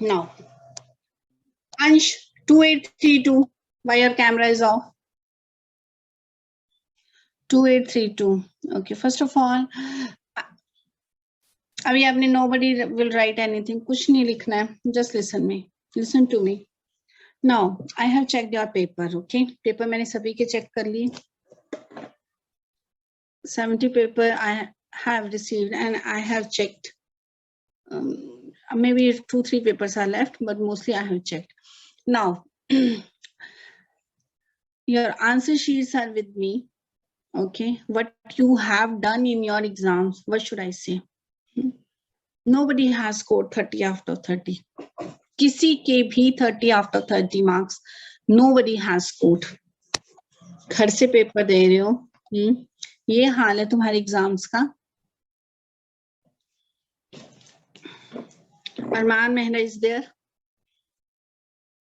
Now, Ansh, 2832. Why your camera is off? 2832. Okay, first of all, अभी आपने nobody will write anything. कुछ नहीं लिखना है. Just listen me. Listen to me. Now, I have checked your paper. Okay, paper मैंने सभी के check कर ली. 70 paper I have received and I have checked. Maybe 2-3 papers are left, but mostly I have checked. Now, your answer sheets are with me. Okay, what you have done in your exams, what should I say? Nobody has scored 30 after 30. किसी के भी 30 after 30 marks. Nobody has scored. घर से paper दे रहे हो. ये हाल है तुम्हारे एग्जाम्स का. Arman Mehra is there.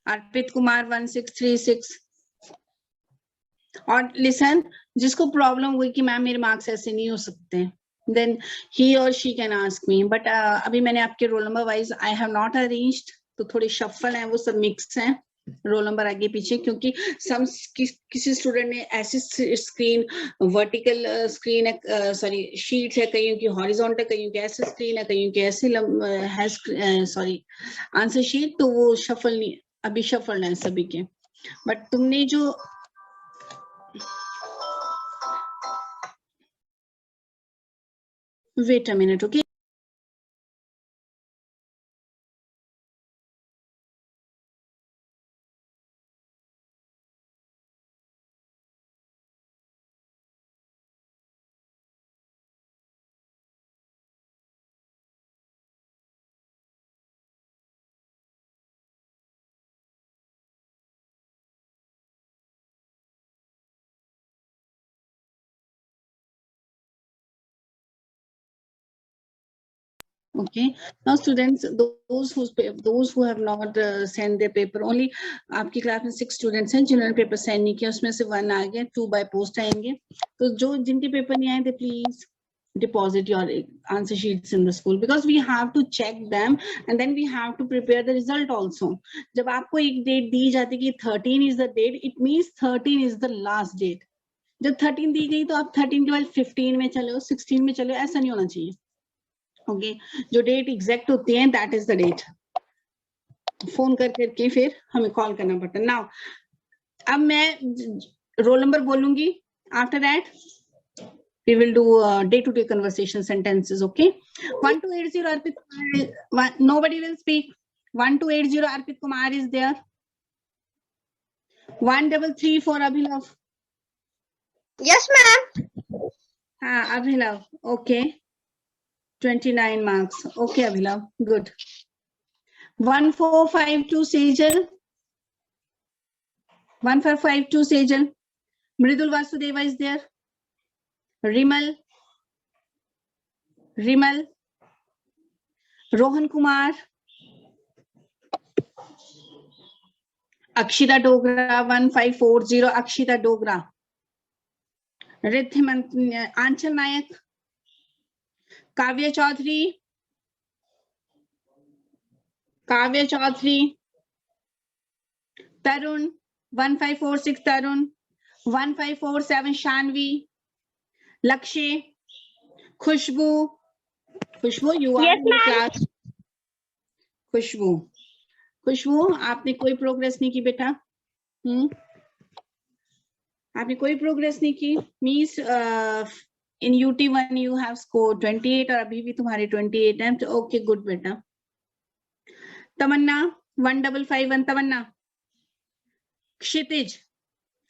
Arpit Kumar 1636. और listen, जिसको प्रॉब्लम हुई कि मैम मेरे मार्क्स ऐसे नहीं हो सकते, then he or she can ask me. But अभी मैंने आपके roll number wise I have not arranged, तो थोड़े शफल हैं, वो सब मिक्स हैं रोल नंबर आगे पीछे, क्योंकि किसी स्टूडेंट ने ऐसी स्क्रीन वर्टिकल स्क्रीन है, सॉरी शीट है, कईयों की हॉरिजॉन्टल, कईयों की ऐसे स्क्रीन है, कईयों की ऐसे है, सॉरी आंसर शीट, तो वो शफल नहीं, अभी शफल है सभी के. बट तुमने जो wait a minute, okay? Okay, now students, those who have not sent their paper, only आपकी क्लास में 6 students हैं जिन्होंने पेपर सेंड नहीं किया, उसमें से 1 आ गया, 2 by post आएंगे. तो जो जिनके पेपर नहीं आए थे, please deposit your answer sheets in the school, because we have to check them and then we have to prepare the result also. जब आपको एक डेट दी जाती है कि 13 is the date, it means 13 is the last date. जब 13 दी गई तो आप 13 के बाद 15 में चलो, 16 में चलो, ऐसा नहीं होना चाहिए. ओके, जो डेट एग्जैक्ट होती है that is the date. Phone करके फिर हमें कॉल करना पड़ता है. नाउ अब मैं रोल नंबर बोलूंगी, after that we will do day to day conversation sentences. Okay, 1280 Arpit Kumar, nobody will speak. 1280 Arpit Kumar is there. 1334 Abhilav. Yes, ma'am. Abhilav. Okay, 29 marks. Okay, Abhilav. Good. 1452 Sejal. 1452 Sejal. Mridul Vasudeva is there. Rimal. Rohan Kumar. Akshita Dogra 1540. Akshita Dogra. Riddhiman Anchal Nayak. Kavya Chaudhary. Tarun 1546 Tarun. 1547 Shanvi. Lakshay. Khushbu, you are in the class. खुशबू, आपने कोई progress नहीं की बेटा? आपने कोई progress नहीं की? Means in UT1 you have score 28 और अभी भी तुम्हारे 28 हैं, तो ओके गुड बेटा. Tamanna 1551 Tamanna. Kshitij.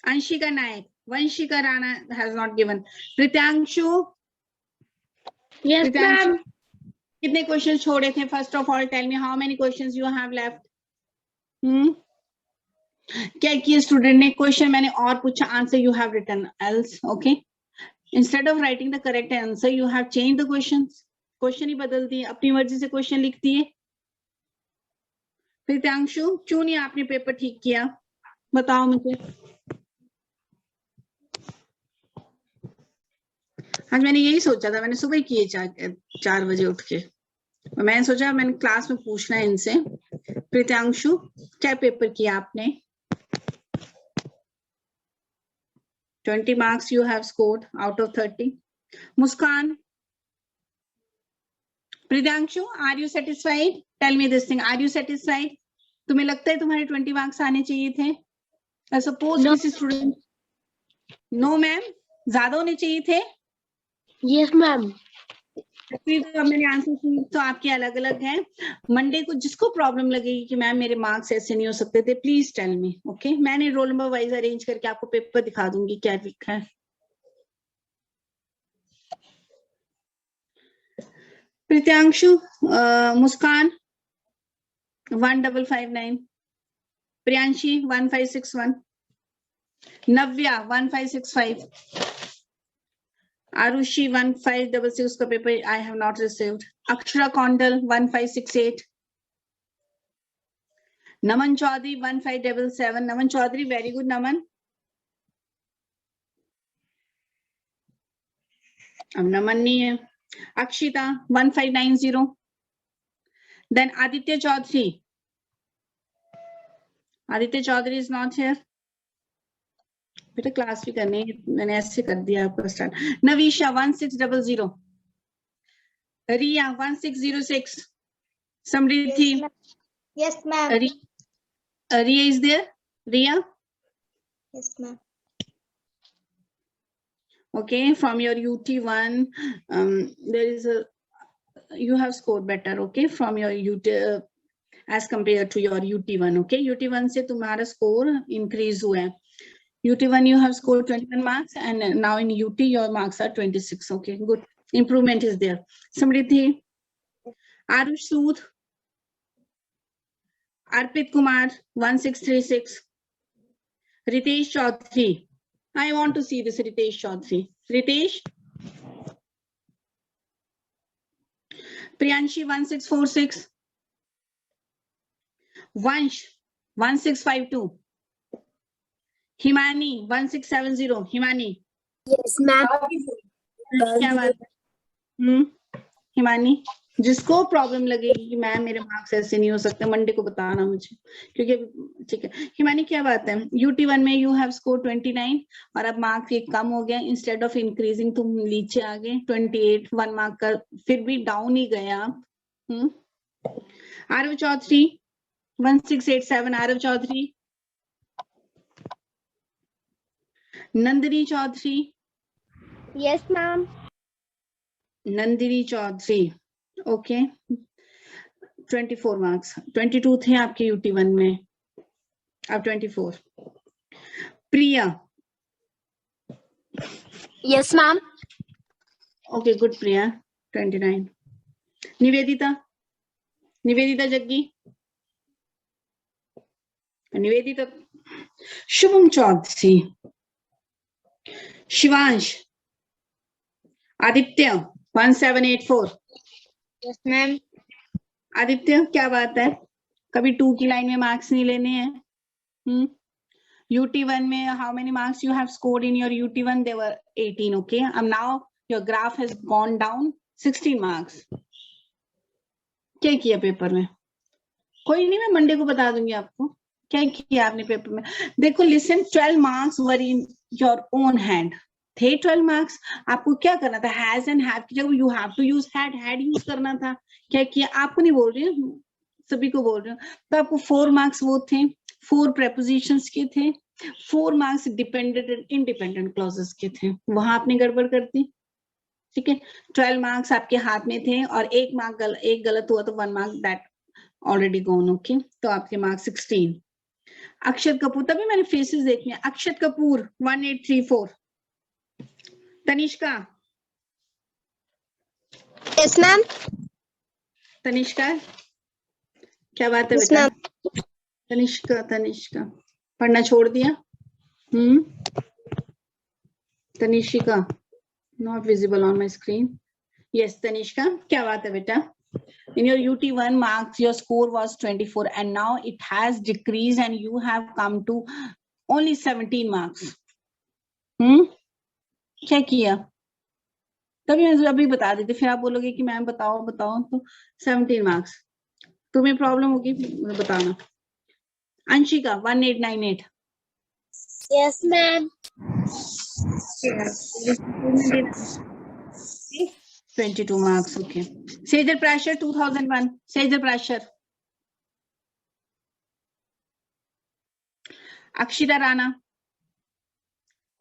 Anshika Nayak. Vanshika Rana has not given. Prityanshu. Yes, ma'am. कितने क्वेश्चन छोड़े थे? First of all tell me how many questions you have left. क्या किया स्टूडेंट ने? क्वेश्चन मैंने और पूछा, answer you have written else. Okay, instead of writing the correct answer you have change the question ही बदल दिए, अपनी मर्जी से क्वेश्चन लिख दिए. प्रित्यांशु, क्यों नहीं आपने पेपर ठीक किया? बताओ मुझे. आज मैंने यही सोचा था, मैंने सुबह किए 4 बजे उठ के. मैंने सोचा मैंने क्लास में पूछना है इनसे प्रीतांशु क्या पेपर किया आपने? 20 marks you have scored out of 30. Muskan, Priyanshu, are you satisfied? Tell me this thing. Are you satisfied? तुम्हें लगता है तुम्हारे 20 marks आने चाहिए थे? I suppose किसी स्टूडेंट नो मैम, ज्यादा होने चाहिए थे? Yes, ma'am. तो मैंने आंसर सुनी तो आपके अलग अलग हैं. मंडे को जिसको प्रॉब्लम लगेगी कि मैम मेरे मार्क्स ऐसे नहीं हो सकते थे, प्लीज टेल मी. ओके, मैंने रोल नंबर वाइज अरेंज करके आपको पेपर दिखा दूंगी क्या लिखा है. प्रीत्यांशु, मुस्कान 1559, प्रियांशी 1561, नव्या 1565, आरुषि 1566 का paper I have not received, Akshara Kaundal 1568, Naman Chaudhary 1577. Naman Chaudhary, very good Naman. अब नमन नहीं है. Akshita 1590. Then Aditya Chaudhary. Aditya Chaudhary is not here. बेटा क्लास भी करनी है, मैंने ऐसे कर दिया आपको start. Navisha 1600. Riya 1606. Samriddhi. Yes, ma'am. Riya is there? Riya? Yes, ma'am. Okay, from your UT1, there is a, you have scored better, okay, from your UT, as compared to your UT1, okay, UT1 से तुम्हारा score increase हुआ है. UT1 you have scored 21 marks and now in UT your marks are 26, okay, good, improvement is there. Samriddhi, Arush Sood, Arpit Kumar 1636, Ritesh Chaudhary. I want to see this Ritesh Chaudhary. Ritesh. Priyanshi 1646. Vansh 1652. Himani 1670. Himani. Yes, ma'am. क्या बात है? हिमानी, जिसको problem लगेगी कि ma'am मेरे marks ऐसे नहीं हो सकते, मंडे को बताना मुझे, क्योंकि ठीक है. हिमानी क्या बात है? UT1 में यू हैव स्कोर 29 और अब मार्क्स एक कम हो गया, इंस्टेड ऑफ इंक्रीजिंग तुम नीचे आ गए 28, 1 मार्क का फिर भी डाउन ही गए आप. Aarav Chaudhary 1687. Aarav Chaudhary. Nandini Chaudhary. Yes, ma'am. Nandini Chaudhary, okay, 24 marks. 22 थे आपके UT1 में, अब 24. Priya. Yes, ma'am. Okay, good Priya 29. Nivedita. Nivedita Jaggi. Nivedita. Shubham Chaudhary. Shivansh. Aditya 1784. Yes, ma'am. Aditya क्या बात है? कभी 2 की लाइन में मार्क्स नहीं लेने हैं. UT1 में how many marks you have scored in your UT1? They were 18, okay. Now your graph has gone down 16 marks. क्या किया पेपर में? कोई नहीं, मैं मंडे को बता दूंगी आपको क्या किया आपने पेपर में. देखो, listen, 12 marks were in your own hand. थे 12 मार्क्स. आपको क्या करना था? हैज एंड हैव की जगह you have to use had use करना था. क्या किया? आपको नहीं बोल रही हूँ, सभी को बोल रही हूँ. तो आपको 4 मार्क्स वो थे, 4 प्रेपोजिशंस के थे, 4 marks dependent and independent clauses के थे. वहां आपने गड़बड़ कर दी. ठीक है, 12 मार्क्स आपके हाथ में थे और एक गलत हुआ तो 1 mark that already gone. Okay, तो आपके मार्क्स 16. अक्षत कपूर, तभी मैंने फेसेस देखने. अक्षत कपूर 1834. तनिष्का. Yes, ma'am. तनिष्का क्या बात है Yes, बेटा? ma'am. तनिष्का पढ़ना छोड़ दिया? Tanishka not visible on my screen. Yes, Tanishka क्या बात है बेटा? In your UT1 marks, your score was 24 and now it has decreased and you have come to only 17 marks. क्या किया? तभी मैं अभी बता देती, फिर आप बोलोगे कि मैम बताओ. तो 17 मार्क्स तुम्हें प्रॉब्लम होगी बताना। Anshika 1898। Yes, ma'am. 22 marks. Okay. Sejal Prashar 2001. Sejal Prashar. Akshita Rana.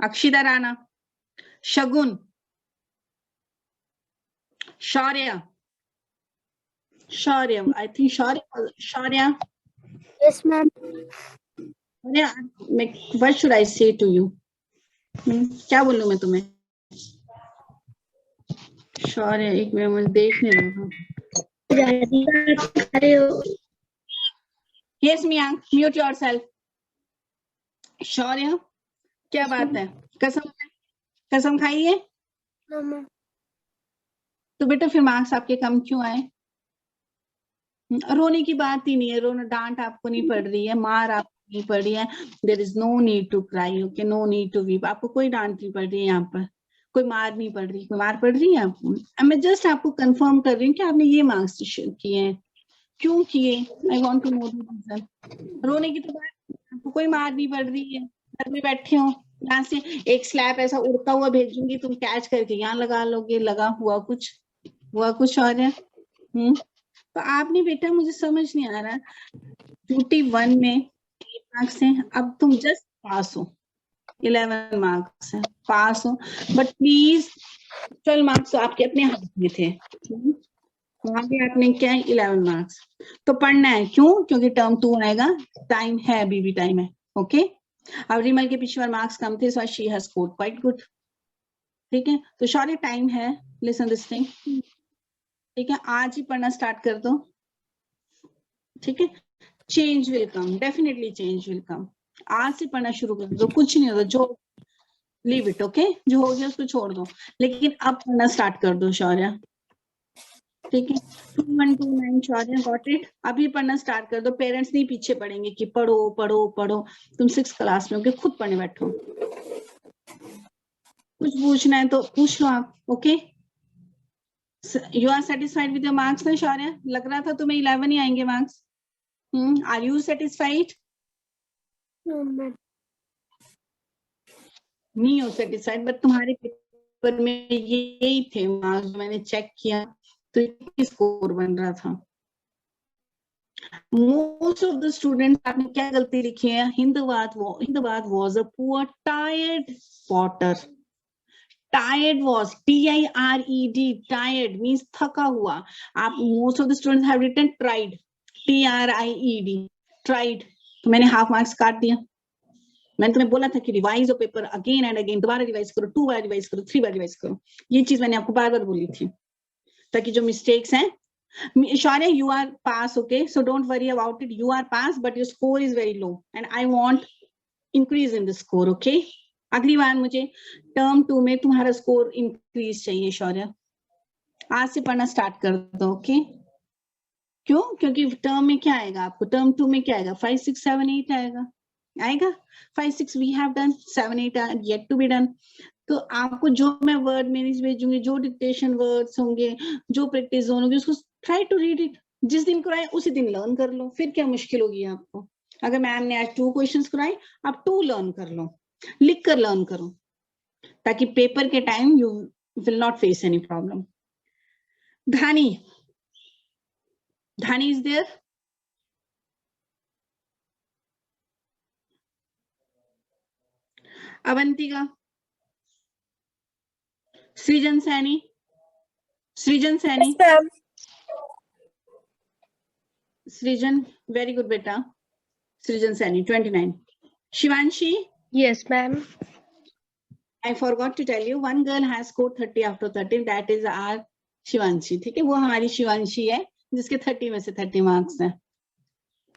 Akshita Rana. Shagun. Shaurya. Shaurya. I think Shaurya. Yes, ma'am. What should I say to you? क्या बोलूं मैं तुम्हें? शौर्य, एक मिनट मुझे देख नहीं रहा। Yes, Miyank, mute yourself. शौर्य, क्या बात है? कसम खाइए। तो बेटा फिर मार्क्स आपके कम क्यों आए? रोने की बात ही नहीं है, रोना डांट आपको नहीं पड़ रही है, मार आपको नहीं पड़ रही है। There is no need to cry, okay, no need to weep. आपको कोई डांट नहीं पड़ रही है, यहाँ पर कोई मार नहीं पड़ रही। कोई मार पड़ रही है आपको? मैं जस्ट आपको कंफर्म कर रही हूँ कि आपने ये मार्क्स किए हैं, क्यों किए? I want to know the reason. रोने की तो बात, आपको कोई मार नहीं पड़ रही है, घर में बैठे हो, यहाँ से एक स्लैब ऐसा उड़ता हुआ भेजूंगी, तुम कैच करके यहाँ लगा लोगे। लगा हुआ कुछ और है। तो आपने बेटा, मुझे समझ नहीं आ रहा, 51 में 8 मार्क्स हैं, अब तुम जस्ट पास हो, 11 मार्क्स है, पास हो, बट प्लीज 12 मार्क्स तो आपके अपने हाथ में थे, वहां भी आपने क्या है 11 मार्क्स। तो पढ़ना है, क्यों? क्योंकि टर्म 2 आएगा, टाइम है, अभी भी टाइम है। ओके, अब रिमल के पिछले मार्क्स कम थे, so she has scored quite good. ठीक है, तो शॉर्ट टाइम है, लिसन दिस थिंग। ठीक है, आज ही पढ़ना स्टार्ट कर दो। ठीक है, change will come, definitely change will come. आज से पढ़ना शुरू कर दो, कुछ नहीं होता, जो लीव इट, ओके, जो हो गया उसको छोड़ दो, लेकिन अब पढ़ना स्टार्ट कर दो शौर्य। ठीक है, 2129 शौर्य, गॉट इट? अभी पढ़ना स्टार्ट कर दो, पेरेंट्स नहीं पीछे पड़ेंगे कि पढ़ो पढ़ो पढ़ो। तुम 6th क्लास में हो, खुद पढ़ने बैठो। कुछ पूछना है तो पूछ लो आप। Okay, you are satisfied with your marks ना शौर्य? लग रहा था तुम्हें 11 ही आएंगे मार्क्स। Are you satisfied? नहीं हो सेटिस्फाइड, बट तुम्हारे पेपर में यही थे मार्क्स, मैंने चेक किया तो स्कोर बन रहा था। मोस्ट ऑफ द स्टूडेंट्स, आपने क्या गलती लिखी है? हिंदवाद was a poor tired potter. Tired was TIRED, tired means थका हुआ। आप most of the students have written tried, TRIED, tried। तो मैंने हाफ मार्क्स काट दिया। मैंने तुम्हें बोला था कि रिवाइज हो पेपर अगेन एंड अगेन, दोबारा रिवाइज करो, 2 बार रिवाइज करो, 3 बार रिवाइज करो। ये चीज मैंने आपको बार बार बोली थी, ताकि जो मिस्टेक्स हैं। शौर्य, you are pass, okay, so don't worry about it, you are pass, but your score is very low and I want increase in the score, okay? अगली बार मुझे टर्म 2 में तुम्हारा स्कोर इंक्रीज चाहिए शौर्य। आज से पढ़ना स्टार्ट कर दो, ओके? क्यों? क्योंकि टर्म में क्या आएगा आपको? टर्म 2 में क्या आएगा? 5, 6, 7, 8 आएगा। 5, 6 we have done, 7, 8 are yet to be done. तो आपको जो मैं वर्ड मेरीज भेजूंगी, जो डिक्टेशन वर्ड्स होंगे, जो प्रैक्टिस जोन होगी, उसको ट्राई टू रीड इट। जिस दिन कराए उसी दिन लर्न कर लो, फिर क्या मुश्किल होगी आपको? अगर मैम ने आज 2 क्वेश्चंस कराए, आप 2 लर्न कर लो, लिख कर लर्न करो, ताकि पेपर के time you will not face any problem. Dhani is there? Avantika? Srijan Saini? सृजन, वेरी गुड बेटा। सृजन Saini 29। Shivanshi? Yes, ma'am. I forgot to tell you, one girl has scored 30 after 30, that is our Shivanshi. ठीक है, वो हमारी शिवांशी है जिसके 30 में से 30 मार्क्स हैं।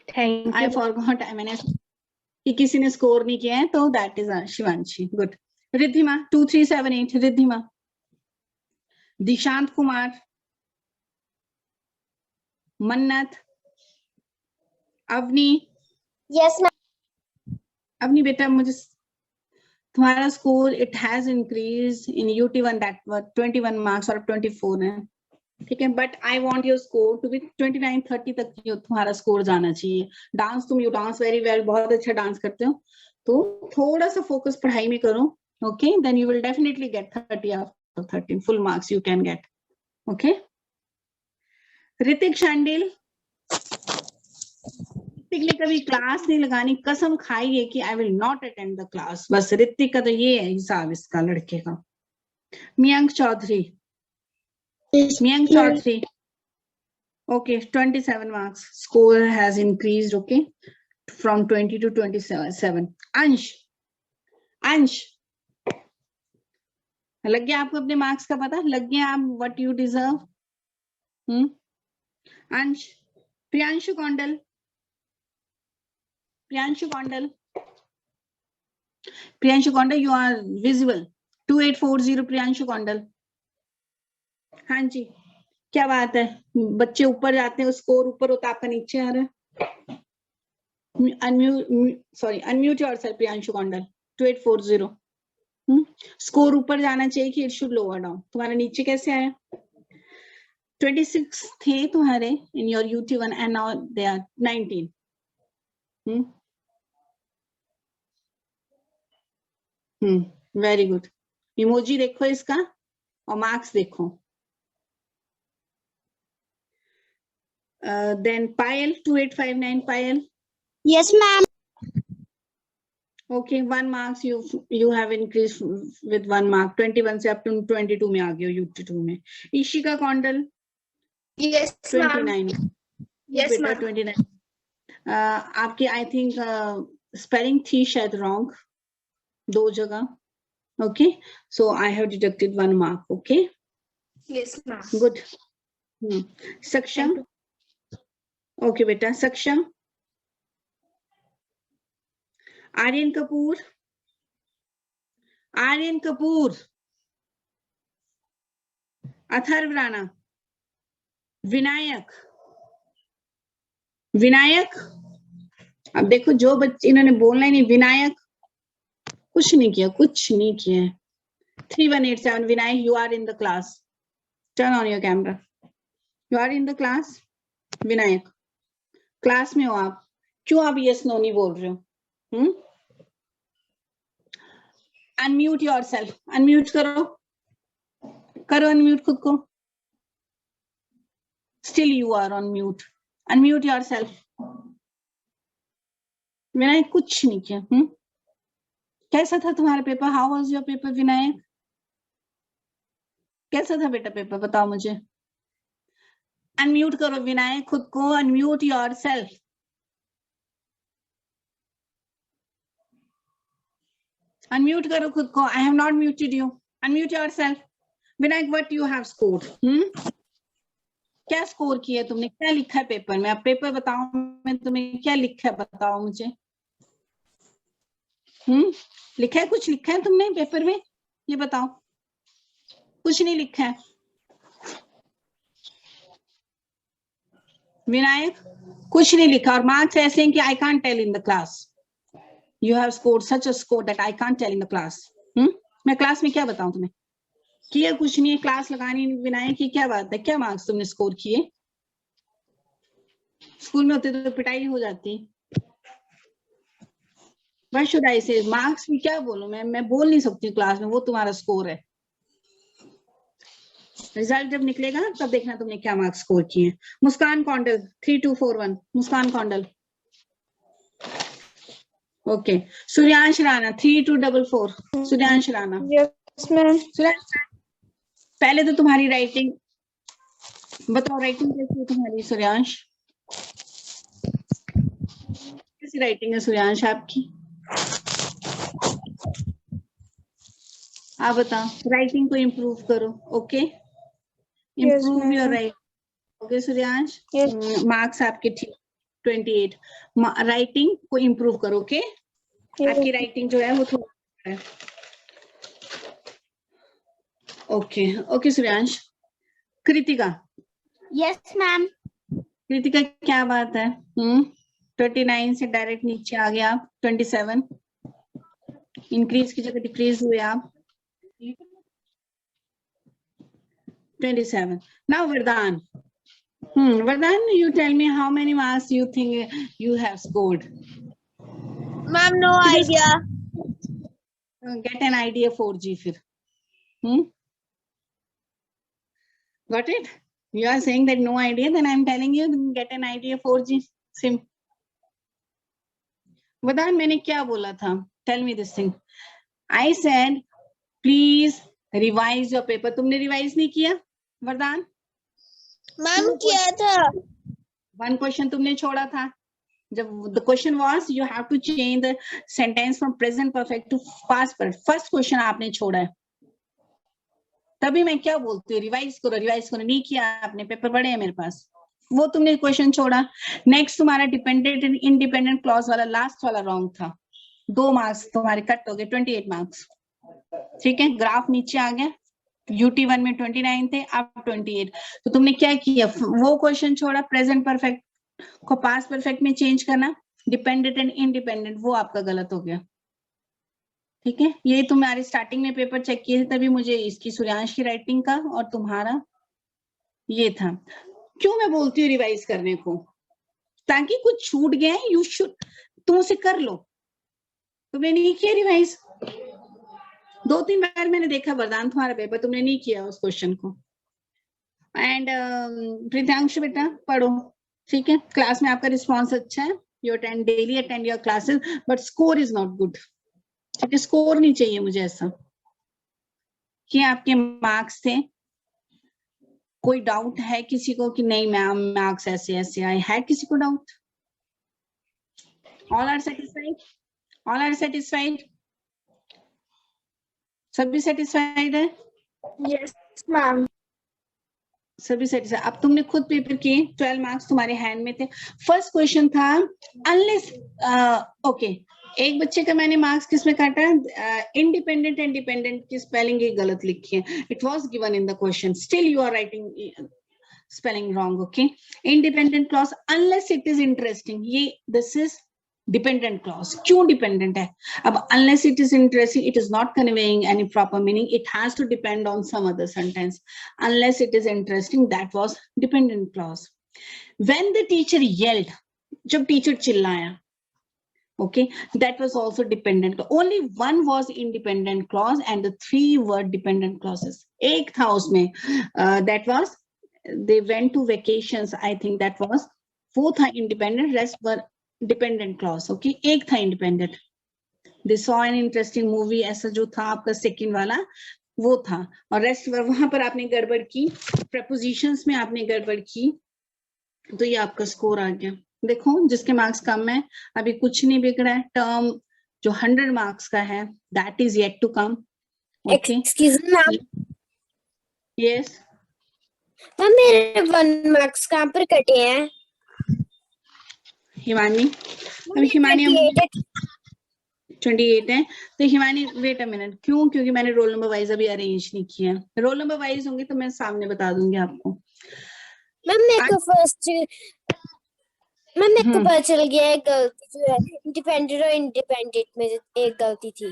Thank I you. forgot, मैंने कि किसी ने स्कोर नहीं किया है, तो that is our Shivanshi. Good. Riddhima 2378, Riddhima. Dishant Kumar? Mannat? Avni? Yes, ma'am. Avni बेटा, मुझे तुम्हारा score it has increase in UT1, that 21 marks और 24 है। ठीक है, but I want your score to be 29-30 तक तुम्हारा स्कोर जाना चाहिए। Dance you dance very well, बहुत अच्छा डांस करते हो, तो थोड़ा सा फोकस पढ़ाई में करो। Okay, then you will definitely get 30 out of 30 full marks you can get. Okay, Ritik Shandil, Ritik ने कभी क्लास नहीं लगानी, कसम खाई है कि I will not attend the class. बस ऋतिक का तो ये है हिसाब इसका लड़के का। मियंक Chaudhary, मियंक Chaudhary, okay, 27 marks, score has increased, okay, from 20 to 27. अंश लग गया आपको अपने मार्क्स का पता, लग गया आप what you deserve. Ansh, Priyanshu Kaundal, Priyanshu Kaundal, Priyanshu Kaundal, you are visible. 2840 Priyanshu Kaundal. हाँ जी, क्या बात है, बच्चे ऊपर जाते हैं, स्कोर ऊपर होता है, आपका नीचे आ रहा है। Unmute yourself Priyanshu Kaundal. 2840 score ऊपर जाना चाहिए कि इट शुड लोअर डाउन। तुम्हारा नीचे कैसे आया? 26 थे तुम्हारे in your UT1 and now they are 19। Very good. Emoji देखो इसका और मार्क्स देखो। Then Payal 2859 Payal. Yes, ma'am. Okay, 1 marks you have increased with 1 mark, 21 से up to 22 में आ गए हो UT2 में। Ishika Kaundal Yes, ma'am. 29। Yes, बेटा ma'am. 29। आपकी आई थिंक स्पेलिंग थी शायद रॉन्ग 2 जगह। Okay, so I have deducted 1 mark। Okay, Yes, ma'am. Good. सक्षम, ओके बेटा, सक्षम। आर्यन कपूर, आर्यन कपूर। अथर्व राणा, विनायक, विनायक। अब देखो जो बच्चे इन्होंने बोलना ही नहीं, विनायक कुछ नहीं किया, कुछ नहीं किया। 3187 Vinayak, you are in the class, turn on your camera, you are in the class. Vinayak class में हो आप, क्यों आप यस नो नहीं बोल रहे हो? अनम्यूट योरसेल्फ, अनम्यूट करो, करो अनम्यूट खुद को। Still you are on mute, unmute yourself. Vinayak कुछ नहीं किया। कैसा था तुम्हारा paper? How was your paper Vinayak? कैसा था बेटा पेपर, बताओ मुझे। अनम्यूट करो विनायक खुद को, अनम्यूट योरसेल्फ। अनम्यूट करो खुद को, आई have not muted you, unmute yourself. Vinayak what you have scored? क्या स्कोर किया तुमने, क्या लिखा है पेपर में? अब पेपर बताओ, मैं तुम्हें क्या लिखा है बताओ मुझे। लिखा है, कुछ लिखा है तुमने पेपर में? ये बताओ। कुछ नहीं लिखा है विनायक, कुछ नहीं लिखा, और मार्क्स ऐसे हैं कि I can't tell in the class. You have scored such a score that I can't tell in the class. मैं क्लास में क्या बताऊं तुम्हें? किया कुछ नहीं है, क्लास लगानी विनायक की क्या बात है? क्या मार्क्स तुमने स्कोर किए? स्कूल में होते तो पिटाई हो जाती। Why should I say marks भी क्या बोलूं मैं बोल नहीं सकती क्लास में, वो तुम्हारा स्कोर है। रिजल्ट जब निकलेगा तब देखना तुमने क्या मार्क्स स्कोर किए। Muskan Kaundal 3241, Muskan Kaundal. Okay, Suryansh Rana 3244, Suryansh Rana. Yes, ma'am. पहले तो तुम्हारी राइटिंग बताओ, राइटिंग कैसी है तुम्हारी सूर्यांश? कैसी राइटिंग है सूर्यांश आपकी? आप बताओ, राइटिंग को इम्प्रूव करो। Okay, improve your writing. Okay Suryansh, marks आपके ठीक 28, राइटिंग को इम्प्रूव करो। ओके, आपकी राइटिंग जो है वो थोड़ा है। Okay okay Suryansh. Kritika, Yes, ma'am. Kritika क्या बात है? 29 से डायरेक्ट नीचे आ गए आप, 27। इंक्रीज की जगह डिक्रीज हुए आप। 27. Now Vardhan. Vardhan, you tell me how many marks you think you have scored. Ma'am, no idea. Get an idea 4G फिर. Got it? You are saying that no idea, then I am telling you get an idea 4G sim. Vardhan, मैंने क्या बोला था? Tell me this thing. I said, please revise your paper. तुमने revise नहीं किया, वरदान? Ma'am किया था. One question तुमने छोड़ा था. जब the question was you have to change the sentence from present perfect to past perfect. First question आपने छोड़ा है. तभी मैं क्या बोलती हूँ, रिवाइज करो. नहीं किया आपने, पेपर पड़े हैं मेरे पास, वो तुमने क्वेश्चन छोड़ा. नेक्स्ट तुम्हारा डिपेंडेंट एंड इंडिपेंडेंट क्लॉज वाला लास्ट वाला रॉन्ग था. 2 मार्क्स तुम्हारे कट हो गए, 28 मार्क्स. ठीक है, ग्राफ नीचे आ गया. UT1 में 29 थे, अब 28. तो तुमने क्या किया, वो क्वेश्चन छोड़ा, प्रेजेंट परफेक्ट को पास्ट परफेक्ट में चेंज करना, डिपेंडेंट एंड इंडिपेंडेंट, वो आपका गलत हो गया. ठीक है, ये तुम्हारे स्टार्टिंग में पेपर चेक किए थे, तभी मुझे इसकी सूर्यांश की राइटिंग का और तुम्हारा ये था. क्यों मैं बोलती हूँ रिवाइज करने को, ताकि कुछ छूट गया, यू शुड, तुम उसे कर लो. तुमने नहीं किया रिवाइज, 2-3 बार मैंने देखा वरदान तुम्हारा पेपर, तुमने नहीं किया उस क्वेश्चन को. एंड प्रियांशु बेटा पढ़ो. ठीक है, क्लास में आपका रिस्पॉन्स अच्छा है, you attend daily, attend your classes, but score is not good. ठीक है, स्कोर नहीं चाहिए मुझे ऐसा कि आपके मार्क्स थे. कोई डाउट है किसी को कि नहीं मैम मार्क्स ऐसे ऐसे आए? है किसी को doubt? All are satisfied? All are satisfied? सभी सेटिस्फाइड है? Yes ma'am. सभी सेटिस्फाइड. अब तुमने खुद पेपर किए, 12 मार्क्स तुम्हारे हैंड में थे. फर्स्ट क्वेश्चन था अनलेस, ओके, एक बच्चे का मैंने मार्क्स किसमें काटा, इंडिपेंडेंट एंड डिपेंडेंट की स्पेलिंग ही गलत लिखी है. It was given in the question, still you are writing spelling wrong. Okay, independent clause unless it is interesting, ये दिस इज डिपेंडेंट क्लॉज. क्यों डिपेंडेंट है? अब unless it is interesting, it is not conveying any proper meaning, it has to depend on some other sentence. Unless it is interesting, that was dependent clause. When the teacher yelled, जब teacher चिल्लाया, okay, that was also dependent. Only one was independent clause and the 3 were dependent clauses. एक था उसमें, that was they went to vacations, I think that was, वो था independent, rest were dependent clause. Okay, एक था independent. They saw an interesting movie, ऐसा जो था आपका सेकंड वाला वो था, और रेस्ट वहां पर आपने गड़बड़ की, prepositions में आपने गड़बड़ की, तो ये आपका स्कोर आ गया. देखो जिसके मार्क्स कम है, अभी कुछ नहीं बिगड़ा है. टर्म जो 100 मार्क्स का है, that is yet to come. Okay, excuse me ma'am. Yes ma'am मेरे 1 मार्क्स कहाँ पर कटे हैं? हिमानी, अभी हिमानी 28 है, तो हिमानी वेट अ मिनट. क्यों? क्योंकि मैंने रोल नंबर वाइज अभी अरेंज नहीं किया. रोल नंबर वाइज होंगे तो मैं सामने बता दूंगी आपको. मैम मेरे को फर्स्ट, मैम मेरे को पता चल गया है गलती जो है इंडिपेंडेंट और इंडिपेंडेंट में एक गलती थी.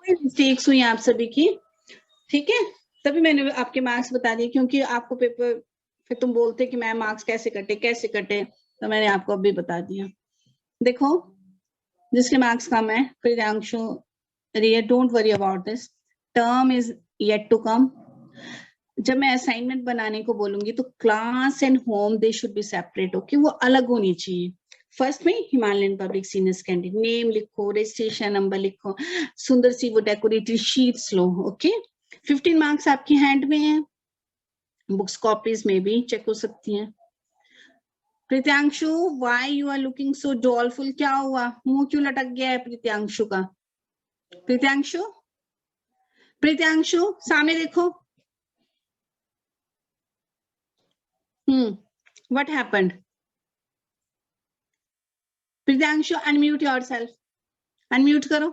मिस्टेक्स हुई आप सभी की. ठीक है, तभी मैंने आपके मार्क्स बता दिए, क्योंकि आपको पेपर फिर तुम बोलते कि मैं मार्क्स कैसे कटे, तो मैंने आपको अभी बता दिया. देखो जिसके मार्क्स कम है, Priyanshu, Riya, don't worry about this, term is yet to come. जब मैं असाइनमेंट बनाने को बोलूंगी तो class and home they should be separate. Okay, वो अलग होनी चाहिए. फर्स्ट में Himalayan public senior secondary, name लिखो, रजिस्ट्रेशन नंबर लिखो, सुंदर सी वो डेकोरेटेड शीट्स लो. ओके, 15 मार्क्स आपकी हैंड में है, बुक्स कॉपीज में भी चेक हो सकती हैं. Priyanshu, why you are looking so doleful? क्या हुआ, मुंह क्यों लटक गया है प्रियांशु का? प्रियांशु सामने देखो. What happened? Priyanshu, unmute yourself. Unmute करो.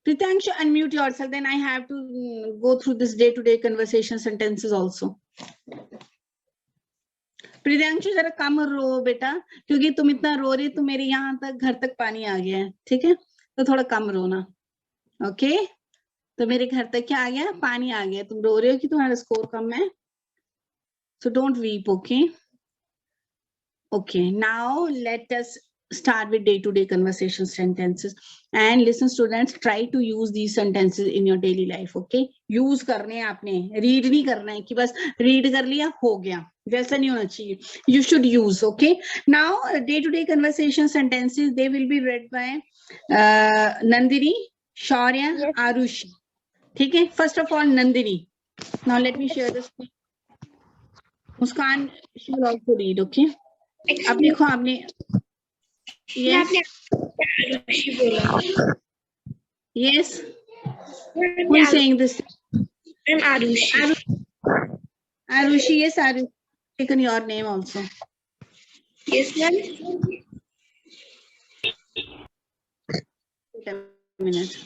Priyanshu, unmute yourself. Then I have to go through this day-to-day conversation sentences also. Priyanshu जरा कम रो बेटा, क्योंकि तुम इतना रो रही, तो मेरे यहाँ तक घर तक पानी आ गया है, ठीक है, तो थोड़ा कम रोना। ओके, तो मेरे घर तक क्या आ गया, पानी आ गया, तुम रो रहे हो कि तुम्हारा स्कोर कम है, so don't weep. Okay, now let us start with day-to-day conversation sentences. And listen students, try to use these sentences in your daily life. Okay, use करने हैं आपने, read नहीं करना है कि बस read कर लिया हो गया, वैसा नहीं होना चाहिए, you should use. Okay, now day-to-day conversation sentences, they will be read by Nandini, Shaurya, Yes. Arushi. ठीक है, first of all Nandini. Now let me share the screen. Muskan, she will also read. Okay, अब लिखो आपने। Yes. Yes. Who is saying this? I'm Arushi. Arushi, yes, Arushi. Taken your name also. Yes, ma'am. Wait a minute.